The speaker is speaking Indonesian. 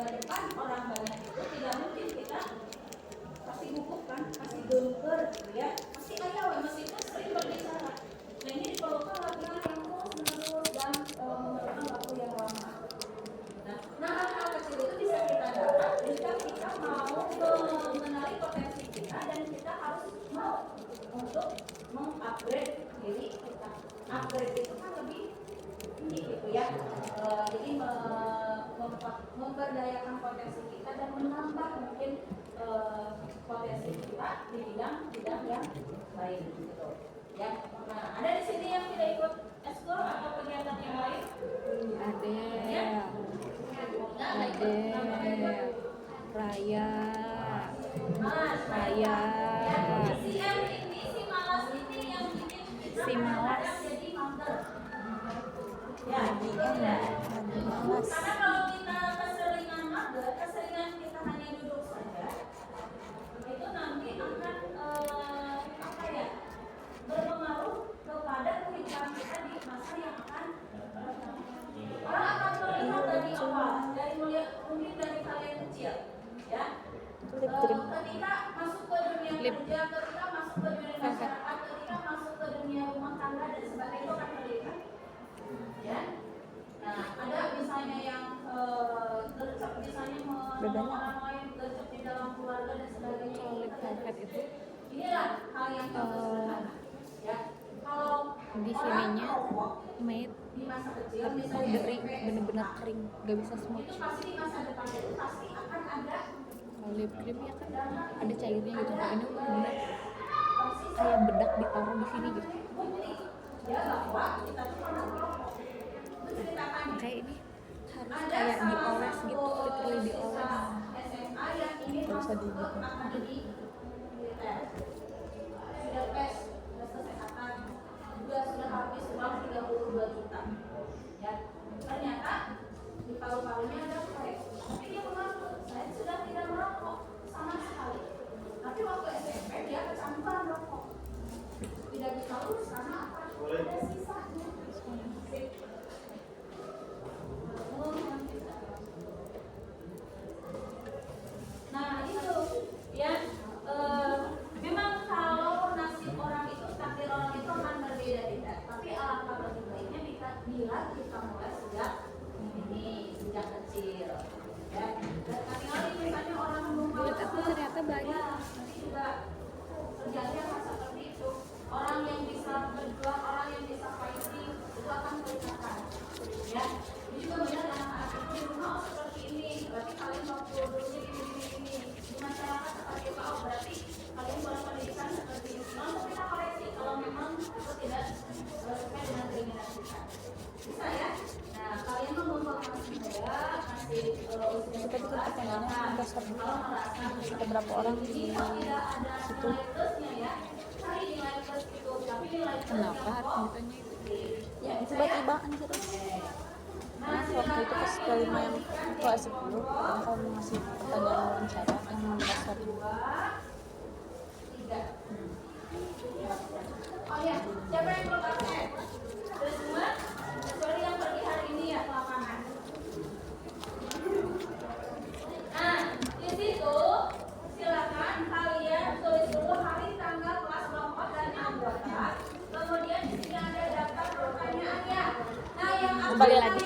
depan orang banyak itu tidak mungkin kita pasti gugup kan, pasti gemper, ya, pasti ayah, meskipun sering berbicara. Nah ini diperlukan latihan yang terus-menerus dan memerlukan waktu yang lama. Nah hal-hal kecil itu bisa kita dapat jika kita mau mengenali potensi kita dan kita harus mau untuk mengupgrade diri kita. Upgrade itu kan lebih tinggi gitu ya. Jadi memberdayakan potensi kita dan menambah mungkin potensi kita di bidang yang lain gitu. Ya. Nah, ada di sini yang tidak ikut ekskul atau kegiatan yang lain? Ada. Ya? Ada. Raya. Raya. Si M ini, si malas ini yang bikin kita Si malas. jadi mager. Ya, gitu Lagi ya. malas. Karena kalau kita keseringan mager, keseringan kita hanya duduk saja, itu nanti akan berpengaruh kepada kehidupan kita di masa yang akan datang. Orang akan melihat dari awal, dari mungkin dari kalian kecil, ya. Ketika masuk ke dunia kerja, ketika masuk ke dunia masyarakat, ketika masuk ke dunia rumah tangga dan sebagainya, itu akan terlihat. Ya. Nah, ada misalnya yang gercep, misalnya menolong orang lain, gercep di dalam keluarga dan sebagainya. Itu Inilah hal yang sederhana. Ya. Kalau di sininya made di masa kecil misalnya dari benar-benar kering, gak bisa itu smooth. pasti di masa depan itu pasti akan ada Kalau lip cream ya kan ada cairnya gitu, kalau ini benar kayak bedak ditaruh di sini gitu. bukti ya bahwa kita tuh pernah merokok. Itu ceritakan Kayak ini harus kayak dioles gitu, literally dioles. SMA yang ini Gak bisa di masuk ke akademi militer. Sudah tes kesehatan juga sudah habis uang 32 juta. Ya, ternyata di paru-parunya ada proyek. Tapi dia mengaku, saya sudah tidak merokok sama sekali. Tapi waktu SMP dia kecanduan rokok. Tidak bisa lulus karena apa? Ada sisanya. Nah itu ya, memang kalau nasib orang itu, takdir orang itu akan berbeda-beda. Tapi alangkah lebih baiknya bila kita mulai sejak kecil. Ya, dan kali misalnya orang menumpang Aku ternyata banyak. ya, nanti juga terjadi hal seperti itu. Orang yang bisa berjuang, orang yang bisa fighting itu akan kelihatan. Ya, ini juga benar anak-anak itu di rumah seperti ini. Berarti kalian waktu dulunya ini di masyarakat seperti apa? Oh, berarti kalian boleh pendidikan seperti ini. Lalu kita koreksi kalau memang itu tidak sesuai dengan keinginan kita. Bisa ya? Nah, kalian membantu saya kasih Kita bikin pertanyaannya dasar dulu. Ada berapa orang di situ? Kenapa harus ditanya itu? Ya tiba-tiba anjir. Nah, waktu itu pas kali main kelas 10, kalau ngasih pertanyaan wawancara yang dasar dulu. Oh ya, siapa yang belum absen? Ada semua? Kecuali yang pergi hari ini ya ke lapangan. Nah, di situ silakan kalian tulis dulu hari, tanggal, kelas, kelompok, dan anggota. Kemudian di sini ada daftar pertanyaannya. Nah, yang Kembali lagi.